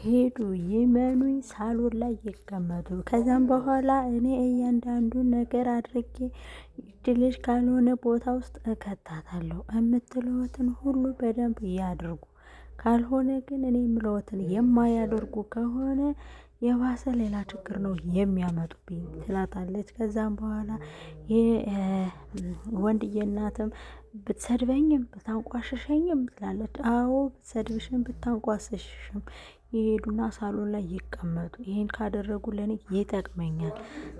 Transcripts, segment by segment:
ሄዱ ይመኑኝ ሳሎን ላይ ይቀመጡ። ከዛም በኋላ እኔ እያንዳንዱን ነገር አድርጌ ልጅ ካልሆነ ቦታ ውስጥ እከታታለሁ። የምትለዎትን ሁሉ በደንብ ያድርጉ። ካልሆነ ግን እኔ የምለዎትን የማያደርጉ ከሆነ የባሰ ሌላ ችግር ነው የሚያመጡብኝ ትላታለች። ከዛም በኋላ ወንድዬ እናትም ብትሰድበኝም ብታንቋሸሸኝም ትላለች። አዎ ብትሰድብሽም ብታንቋሸሽም ይሄዱና ሳሎን ላይ ይቀመጡ። ይሄን ካደረጉ ለኔ ይጠቅመኛል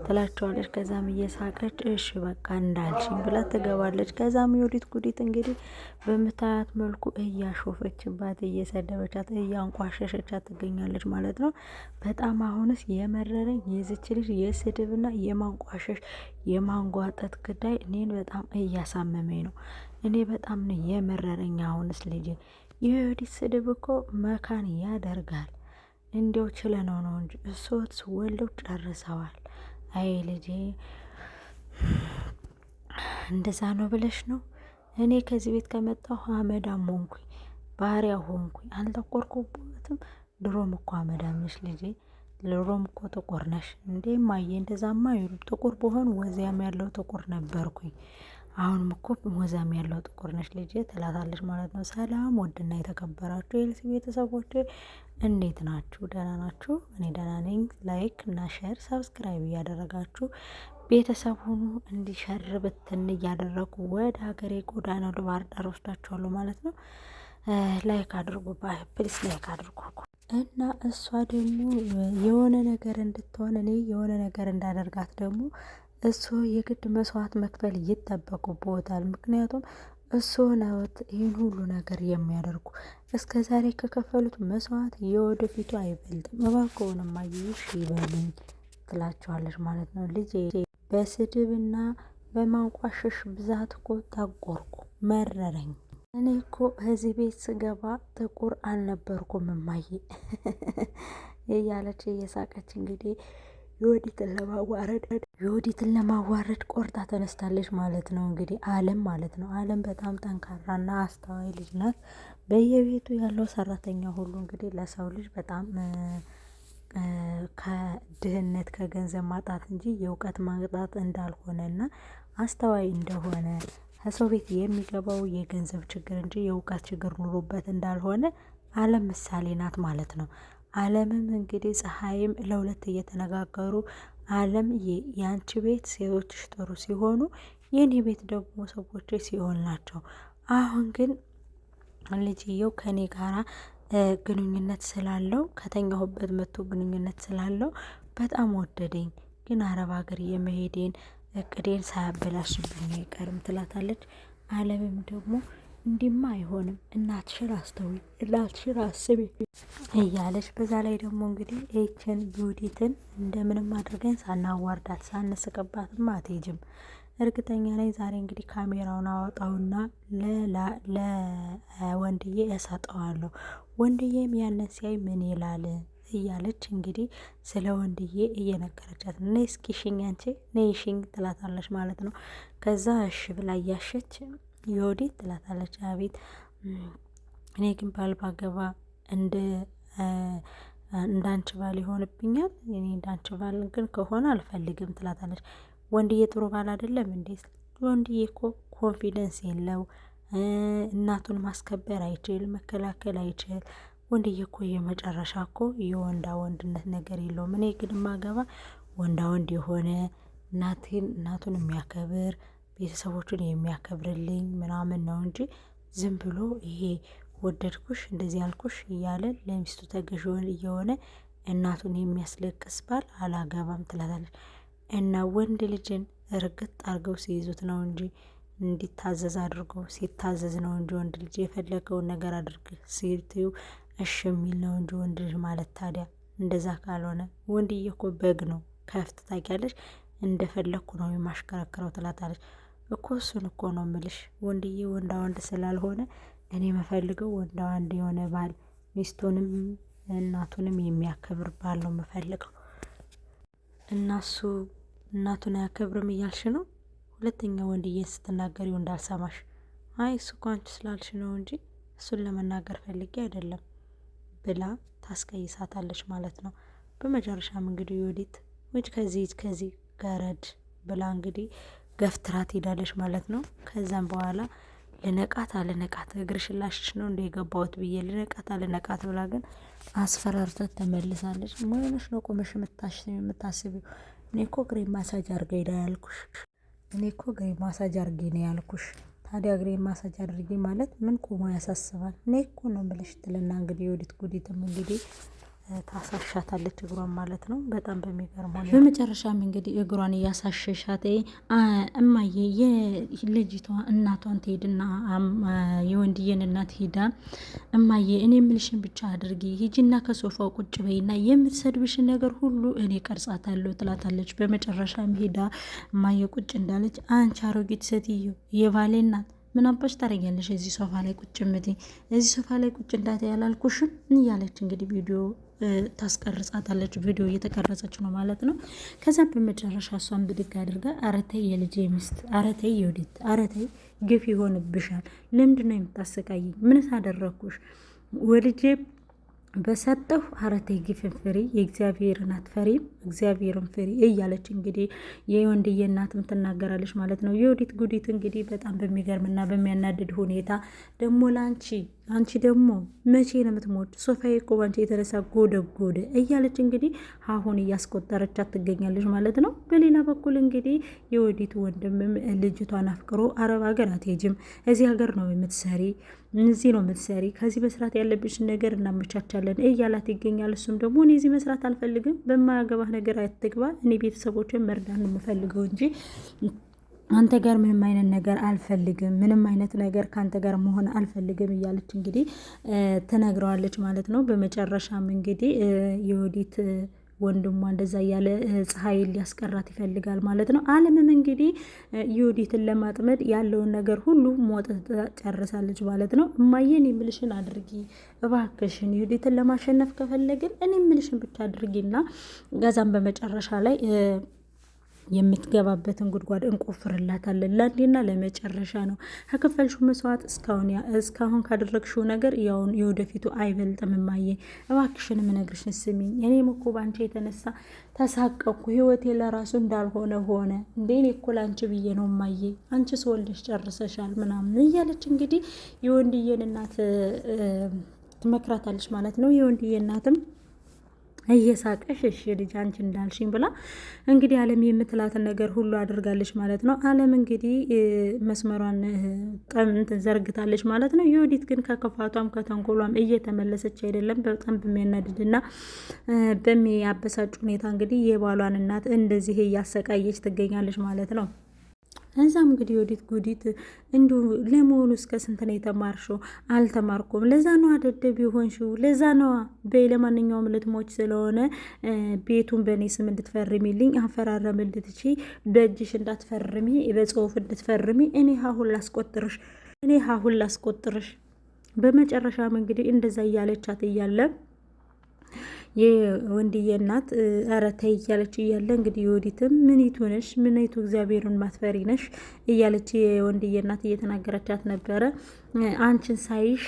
ትላቸዋለች። ከዛም እየሳቀች እሺ በቃ እንዳልሽኝ ብላ ትገባለች። ከዛም የወዲት ጉዲት እንግዲህ በምታያት መልኩ እያሾፈችባት፣ እየሰደበቻት፣ እያንቋሸሸቻት ትገኛለች ማለት ነው። በጣም አሁንስ የመረረኝ የዚች ልጅ የስድብና የማንቋሸሽ የማንጓጠጥ ጉዳይ እኔን በጣም እያሳመመኝ ነው። እኔ በጣም ነው የመረረኝ። አሁንስ ልጅ የወዲት ስድብ እኮ መካን ያደርጋል። እንዲያው ችለነው ነው እንጂ እሶት ወልደው ጨርሰዋል። አይ ልጄ እንደዛ ነው ብለሽ ነው? እኔ ከዚህ ቤት ከመጣሁ አመዳም ሆንኩኝ፣ ባሪያ ሆንኩኝ። አልጠቆርኩበትም። ድሮም እኮ አመዳም ነሽ ልጄ፣ ድሮም እኮ ጥቁር ነሽ። እንዴ እማዬ እንደዛማ አይሉም። ጥቁር ብሆን ወዚያም ያለው ጥቁር ነበርኩኝ። አሁንም እኮ ወዛም ያለው ጥቁር ነሽ ልጄ ትላታለች ማለት ነው። ሰላም ውድና የተከበራችሁ የኤልሲ ቤተሰቦች እንዴት ናችሁ? ደህና ናችሁ? እኔ ደህና ነኝ። ላይክ እና ሼር ሰብስክራይብ እያደረጋችሁ ቤተሰብ ሁኑ። እንዲሸር ብትን እያደረጉ ወደ ሀገሬ ጎዳና ወደ ባህር ዳር ወስዳችኋለሁ ማለት ነው። ላይክ አድርጉ ፕሊስ፣ ላይክ አድርጉ። እና እሷ ደግሞ የሆነ ነገር እንድትሆን እኔ የሆነ ነገር እንዳደርጋት ደግሞ እሱ የግድ መስዋዕት መክፈል ይጠበቁበታል። ምክንያቱም እሱ ነውት ይህን ሁሉ ነገር የሚያደርጉ። እስከ ዛሬ ከከፈሉት መስዋዕት የወደፊቱ አይበልጥም። እባክዎን እማዬሽ ይበሉኝ ትላቸዋለች ማለት ነው። ልጄ በስድብና በማንቋሸሽ ብዛት እኮ ታቆርኩ፣ መረረኝ። እኔ እኮ እዚህ ቤት ስገባ ጥቁር አልነበርኩም እማዬ እያለች እየሳቀች እንግዲህ የወዲትን ለማዋረድ ቆርጣ ተነስታለች ማለት ነው። እንግዲህ አለም ማለት ነው። አለም በጣም ጠንካራና አስተዋይ ልጅ ናት። በየቤቱ ያለው ሰራተኛ ሁሉ እንግዲህ ለሰው ልጅ በጣም ከድህነት ከገንዘብ ማጣት እንጂ የእውቀት ማጣት እንዳልሆነና አስተዋይ እንደሆነ ከሰው ቤት የሚገባው የገንዘብ ችግር እንጂ የእውቀት ችግር ኑሮበት እንዳልሆነ አለም ምሳሌ ናት ማለት ነው። አለምም እንግዲህ ፀሐይም ለሁለት እየተነጋገሩ አለም የአንቺ ቤት ሴቶችሽ ጥሩ ሲሆኑ የኔ ቤት ደግሞ ሰዎች ሲሆን ናቸው። አሁን ግን ልጅየው ከኔ ጋራ ግንኙነት ስላለው ከተኛሁበት መጥቶ ግንኙነት ስላለው በጣም ወደደኝ። ግን አረብ ሀገር የመሄዴን እቅዴን ሳያበላሽብኝ አይቀርም ትላታለች። አለምም ደግሞ እንዲማ አይሆንም፣ እናትሽን አስተውይ፣ እናትሽን አስቢ እያለች በዛ ላይ ደግሞ እንግዲህ ይችን ዩዲትን እንደምንም አድርገን ሳናዋርዳት ሳንስቅባትም አትሄጅም። እርግጠኛ ላይ ዛሬ እንግዲህ ካሜራውን አወጣውና ለወንድዬ እሰጠዋለሁ። ወንድዬም ያንን ሲያይ ምን ይላል እያለች እንግዲህ ስለ ወንድዬ እየነገረቻት ነይ እስኪ ሽኝ አንቺ ነይ ሽኝ ትላታለች ማለት ነው። ከዛ እሺ ብላ እያሸች ዮዲት ትላታለች አቤት እኔ ግን ባል ባገባ እንዳንቺ ባል ይሆንብኛል። እኔ እንዳንቺ ባል ግን ከሆነ አልፈልግም ትላታለች። ወንድዬ ጥሩ ባል አይደለም እንዴ? ወንድዬ እኮ ኮንፊደንስ የለው፣ እናቱን ማስከበር አይችል፣ መከላከል አይችል። ወንድዬ እኮ የመጨረሻ እኮ የወንዳ ወንድነት ነገር የለውም። እኔ ግን ማገባ ወንዳ ወንድ የሆነ እናቱን የሚያከብር ቤተሰቦቹን የሚያከብርልኝ ምናምን ነው እንጂ ዝም ብሎ ይሄ ወደድኩሽ እንደዚህ ያልኩሽ እያለ ለሚስቱ ተገዥውን እየሆነ እናቱን የሚያስለቅስ ባል አላገባም ትላታለች። እና ወንድ ልጅን እርግጥ አድርገው ሲይዙት ነው እንጂ እንዲታዘዝ አድርገው ሲታዘዝ ነው እንጂ ወንድ ልጅ የፈለገውን ነገር አድርግ ሲልትዩ እሺ የሚል ነው እንጂ ወንድ ልጅ ማለት ታዲያ እንደዛ ካልሆነ ወንድዬ እኮ በግ ነው፣ ከፍት ታውቂያለሽ፣ እንደፈለግኩ ነው የማሽከረክረው ትላታለች። እኮ እሱን እኮ ነው ምልሽ፣ ወንድዬ ወንዳ ወንድ ስላልሆነ እኔ የምፈልገው ወንዳ ወንድ የሆነ ባል ሚስቱንም እናቱንም የሚያከብር ባል ነው የምፈልገው። እናሱ እናቱን አያከብርም እያልሽ ነው? ሁለተኛ ወንድዬን ስትናገሪው እንዳልሰማሽ። አይ እሱ እኮ አንቺ ስላልሽ ነው እንጂ እሱን ለመናገር ፈልጌ አይደለም። ብላ ታስቀይሳታለች ማለት ነው። በመጨረሻም እንግዲህ ዮዲት ውጭ ከዚህ ገረድ ብላ እንግዲህ ገፍትራት ሄዳለች ማለት ነው። ከዛም በኋላ ልነቃት እግርሽ ላሽሽ ነው እንደ የገባሁት ብዬ ልነቃት ብላ ግን አስፈራርታት ተመልሳለች። ሞነሽ ነው ቆመሽ የምታስቢው? እኔ እኮ እግሬ ማሳጅ አርገኝ ነው ያልኩሽ። ታዲያ እግሬ ማሳጅ አድርጌ ማለት ምን ቆሞ ያሳስባል? እኔ እኮ ነው ብለሽ ትልና እንግዲህ ዮዲት ጉዲትም እንግዲህ ታሳሻታለች እግሯን ማለት ነው። በጣም በሚገርመው በመጨረሻም እንግዲህ እግሯን እያሳሸሻት እማዬ የልጅቷ እናቷን ትሄድና የወንድዬን እናት ሄዳ እማዬ እኔ የምልሽን ብቻ አድርጊ፣ ሂጂና ከሶፋው ቁጭ በይና የምትሰድብሽን ነገር ሁሉ እኔ ቀርጻታለሁ ትላታለች። በመጨረሻም ሄዳ እማዬ ቁጭ እንዳለች አንቺ አሮጊት ሴትዮ የባሌ እናት ምን አባሽ ታረጊያለሽ እዚህ ሶፋ ላይ ቁጭ እምትይ? እዚህ ሶፋ ላይ ቁጭ እንዳት ያላልኩሽም እያለች እንግዲህ ቪዲዮ ታስቀርጻታለች። ቪዲዮ እየተቀረጸች ነው ማለት ነው። ከዛ በመጨረሻ እሷን ብድግ አድርጋ አረተይ የልጄ ሚስት፣ አረተይ ዮዲት፣ አረተይ ግፍ ይሆንብሻል። ለምንድን ነው የምታሰቃይኝ? ምንስ አደረግኩሽ? ወልጄ በሰጠሁ አረተይ ግፍን ፍሪ፣ የእግዚአብሔርን አትፈሪም? እግዚአብሔርን ፍሪ እያለች እንግዲህ የወንድዬ እናትም ትናገራለች ማለት ነው። የዮዲት ጉዲት እንግዲህ በጣም በሚገርምና በሚያናድድ ሁኔታ ደግሞ አንቺ ደግሞ መቼ ነው የምትሞት? ሶፋዬ እኮ ባንቺ የተነሳ ጎደ እያለች እንግዲህ አሁን እያስቆጠረቻት ትገኛለች ማለት ነው። በሌላ በኩል እንግዲህ የዮዲት ወንድምም ልጅቷን አፍቅሮ አረብ ሀገር አትሄጂም፣ እዚህ ሀገር ነው የምትሰሪ፣ እዚህ ነው የምትሰሪ፣ ከዚህ መስራት ያለብሽን ነገር እናመቻቻለን እያላት ይገኛል። እሱም ደግሞ እኔ እዚህ መስራት አልፈልግም፣ በማያገባህ ነገር አትግባ፣ እኔ ቤተሰቦችን መርዳት ነው የምፈልገው እንጂ አንተ ጋር ምንም አይነት ነገር አልፈልግም፣ ምንም አይነት ነገር ከአንተ ጋር መሆን አልፈልግም እያለች እንግዲህ ትነግረዋለች ማለት ነው። በመጨረሻም እንግዲህ የዮዲት ወንድሟ እንደዛ እያለ ፀሐይን ሊያስቀራት ይፈልጋል ማለት ነው። አለምም እንግዲህ ዮዲትን ለማጥመድ ያለውን ነገር ሁሉ ሞጠት ጨርሳለች ማለት ነው። እማዬን የምልሽን አድርጊ እባክሽን፣ ዮዲትን ለማሸነፍ ከፈለግን እኔ የምልሽን ብቻ አድርጊና ገዛም በመጨረሻ ላይ የምትገባበትን ጉድጓድ እንቆፍርላታለን። ለአንዴና ለመጨረሻ ነው። ከከፈልሽው መስዋዕት እስካሁን ካደረግሽው ነገር ያውን የወደፊቱ አይበልጥም። እማዬ እባክሽን የምነግርሽን ስሚኝ። እኔም እኮ ባንቺ የተነሳ ተሳቀኩ። ህይወቴ ለራሱ እንዳልሆነ ሆነ። እንዴ እኔ እኮ ላንቺ ብዬ ነው እማዬ፣ አንቺ ስወልደሽ ጨርሰሻል ምናምን እያለች እንግዲህ የወንድዬን እናት ትመክራታለች ማለት ነው። የወንድዬ እናትም እየሳቀሽ እሺ ልጅ አንቺ እንዳልሽኝ ብላ እንግዲህ አለም የምትላትን ነገር ሁሉ አድርጋለች ማለት ነው። አለም እንግዲህ መስመሯን እንትን ዘርግታለች ማለት ነው። ዮዲት ግን ከክፋቷም ከተንኮሏም እየተመለሰች አይደለም። በጣም በሚያናድድና በሚያበሳጭ ሁኔታ እንግዲህ የባሏን እናት እንደዚህ እያሰቃየች ትገኛለች ማለት ነው። እዛም እንግዲህ ዮዲት ጉዲት እንዲሁ ለመሆኑ እስከ ስንት ነው የተማርሽው? አልተማርኩም። ለዛ ነው አደደብ የሆንሽው? ለዛ ነው በይ። ለማንኛውም ልትሞች ስለሆነ ቤቱን በእኔ ስም እንድትፈርሚልኝ አፈራረም እንድትቺ በእጅሽ እንዳትፈርሚ በጽሁፍ እንድትፈርሚ እኔ ሀሁን ላስቆጥርሽ። በመጨረሻም እንግዲህ እንደዛ እያለቻት እያለ የወንድዬ እናት ኧረ ተይ እያለች እያለ እንግዲህ ዮዲትም ምኒቱ ነሽ ምኒቱ እግዚአብሔርን ማትፈሪ ነሽ እያለች የወንድዬ እናት እየተናገረቻት ነበረ። አንቺን ሳይሽ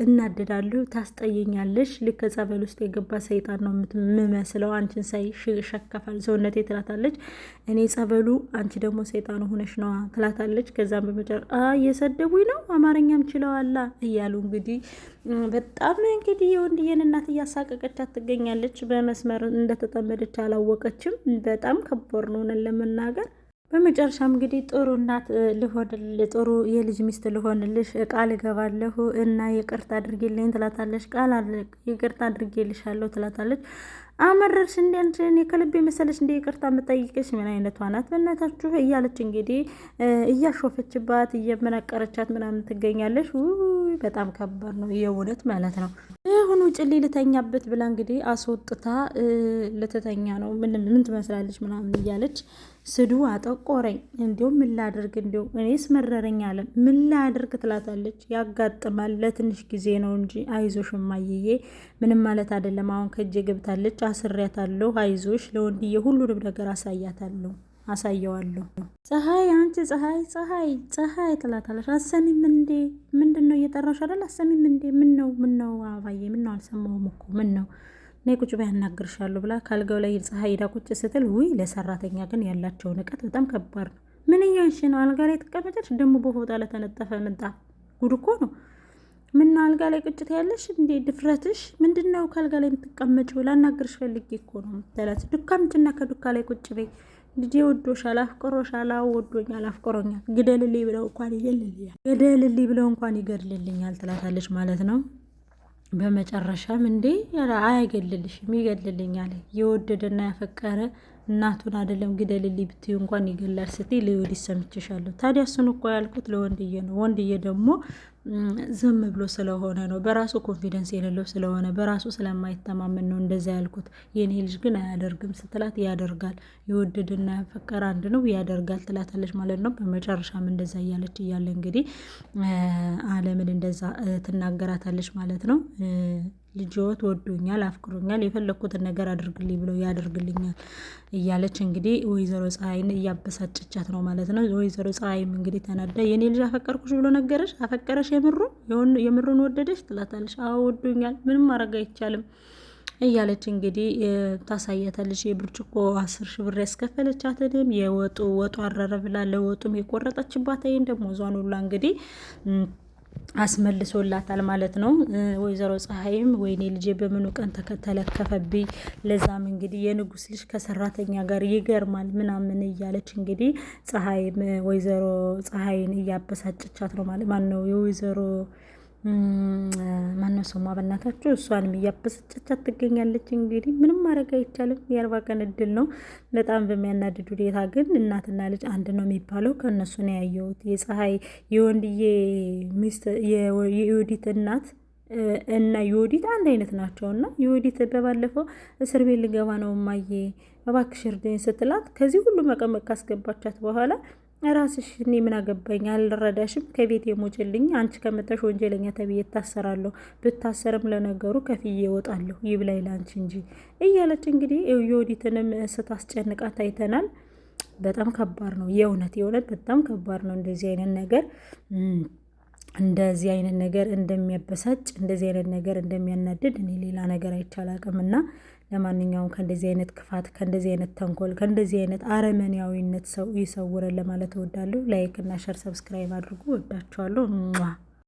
እናደዳለሁ፣ ታስጠየኛለሽ፣ ልክ ጸበል ውስጥ የገባ ሰይጣን ነው የምመስለው፣ አንቺን ሳይሽ ሸከፋል ሰውነቴ ትላታለች። እኔ ጸበሉ አንቺ ደግሞ ሰይጣኑ ሆነሽ ነዋ ትላታለች። ከዛም በመጨረሻ እየሰደቡኝ ነው አማርኛም ችለዋላ እያሉ እንግዲህ በጣም እንግዲህ የወንድዬን እናት እያሳቀቀቻት ትገኛለች። በመስመር እንደተጠመደች አላወቀችም። በጣም ከባድ ነው ለመናገር። በመጨረሻም እንግዲህ ጥሩ እናት ጥሩ የልጅ ሚስት ልሆንልሽ ቃል እገባለሁ እና ይቅርታ አድርጌልኝ ትላታለች። ይቅርታ አድርጌልሻለሁ ትላታለች። አመረርሽ እንዴ አንቺ እኔ ከልቤ መሰለሽ እንዴ ይቅርታ የምጠይቅሽ? ምን አይነቷ ናት በእናታችሁ እያለች እንግዲህ እያሾፈችባት እየመነቀረቻት ምናምን ትገኛለች። በጣም ከባድ ነው የእውነት ማለት ነው። አሁን ውጭ ልተኛበት ብላ እንግዲህ አስወጥታ ልትተኛ ነው። ምን ትመስላለች ምናምን እያለች ስዱ አጠቆረኝ፣ እንዲሁም ምን ላድርግ፣ እንዲሁ እኔስ መረረኝ አለ ምን ላድርግ ትላታለች። ያጋጥማል፣ ለትንሽ ጊዜ ነው እንጂ አይዞሽ እማዬ ምንም ማለት አይደለም። አሁን ከእጄ ገብታለች፣ አስሬያታለሁ፣ አይዞሽ ለወንድዬ ሁሉንም ነገር አሳያታለሁ አሳየዋለሁ። ፀሐይ አንቺ ፀሐይ ትላታለች። አሰሚም እንዴ ምንድን ነው እየጠራሽ አይደል? አሰሚም እንዴ ምን ነው አባዬ ምን ነው አልሰማሁም እኮ ምን ነው ነይ ቁጭ በይ ያናግርሻለሁ ብላ ካልጋው ላይ ፀሐይ ሄዳ ቁጭ ስትል ውይ ለሰራተኛ ግን ያላቸው ንቀት በጣም ከባድ ነው። ምን እያልሽ ነው? አልጋ ላይ ትቀመጫለሽ ደግሞ በፎጣ ለተነጠፈ ምንጣፍ ጉድ እኮ ነው። ምን አልጋ ላይ ቁጭት ያለሽ እንዴ? ድፍረትሽ ምንድን ነው? ከአልጋ ላይ የምትቀመጪው? ላናግርሽ ፈልጌ እኮ ነው የምትላት። ዱካ ምጭና ከዱካ ላይ ቁጭ በይ ልጄ ወዶሻል፣ አፍቅሮሻል። አዎ ወዶኛል፣ አፍቅሮኛል። ግደልልኝ ብለው እንኳን ይገድልልኛል ትላታለች ማለት ነው። በመጨረሻም እንዴ አይገልልሽም ይገልልኛል፣ የወደደና ያፈቀረ እናቱን አይደለም ግደልልኝ ብትዩ እንኳን ይገላል ስትይ ለወዲህ ሰምቼሻለሁ። ታዲያ እሱን እኮ ያልኩት ለወንድዬ ነው። ወንድዬ ደግሞ ዝም ብሎ ስለሆነ ነው፣ በራሱ ኮንፊደንስ የሌለው ስለሆነ በራሱ ስለማይተማመን ነው እንደዛ ያልኩት። የኔ ልጅ ግን አያደርግም ስትላት ያደርጋል፣ የወደደና ያፈቀረ አንድ ነው ያደርጋል ትላታለች ማለት ነው። በመጨረሻም እንደዛ እያለች እያለ እንግዲህ አለምን እንደዛ ትናገራታለች ማለት ነው። ልጅዎት ወዶኛል፣ አፍቅሮኛል፣ የፈለግኩትን ነገር አድርግልኝ ብለው ያደርግልኛል እያለች እንግዲህ ወይዘሮ ፀሐይን እያበሳጨቻት ነው ማለት ነው። ወይዘሮ ፀሐይም እንግዲህ ተናዳ የኔ ልጅ አፈቀርኩሽ ብሎ ነገረሽ? አፈቀረሽ? የምሩን ወደደሽ? ትላታለች። አዎ ወዶኛል፣ ምንም ማድረግ አይቻልም እያለች እንግዲህ ታሳያታለች። የብርጭቆ 10 ሺህ ብር ያስከፈለቻትንም ወጡ አረረ ብላ ለወጡም የቆረጠችባት ይህን ደግሞ ዟን ሁላ እንግዲህ አስመልሶላታል ማለት ነው። ወይዘሮ ፀሐይም ወይኔ ልጄ በምኑ ቀን ተለከፈብኝ፣ ለዛም እንግዲህ የንጉስ ልጅ ከሰራተኛ ጋር ይገርማል ምናምን እያለች እንግዲህ ፀሐይም ወይዘሮ ፀሐይን እያበሳጨቻት ነው ማለት ማን ነው የወይዘሮ ማነው ስሟ በእናታችሁ እሷንም እያበሳጨቻት ትገኛለች። እንግዲህ ምንም ማድረግ አይቻልም፣ የ40 ቀን እድል ነው። በጣም በሚያናድድ ሁኔታ ግን እናትና ልጅ አንድ ነው የሚባለው ከእነሱ ነው ያየሁት። የፀሐይ የወንድዬ ሚስት የዮዲት እናት እና ዮዲት አንድ አይነት ናቸው። እና ዮዲት በባለፈው እስር ቤት ልገባ ነው እማዬ እባክሽ እርዳኝ ስትላት ከዚህ ሁሉ መቀመቅ ካስገባቻት በኋላ ራስሽ እኔ ምን አገባኝ አልረዳሽም፣ ከቤት የሞጭልኝ አንቺ ከመጣሽ ወንጀለኛ ተብዬ እታሰራለሁ፣ ብታሰርም ለነገሩ ከፍዬ እወጣለሁ ይብላኝ ላንቺ እንጂ እያለች እንግዲህ ዮዲትንም ስታስጨንቃት አይተናል። በጣም ከባድ ነው የእውነት በጣም ከባድ ነው። እንደዚህ አይነት ነገር እንደሚያበሳጭ እንደዚህ አይነት ነገር እንደሚያናድድ እኔ ሌላ ነገር አይቻላቅም። እና ለማንኛውም ከእንደዚህ አይነት ክፋት ከእንደዚህ አይነት ተንኮል ከእንደዚህ አይነት አረመኔያዊነት ሰው ይሰውረን ለማለት እወዳለሁ። ላይክ እና ሸር ሰብስክራይብ አድርጉ። እወዳችኋለሁ።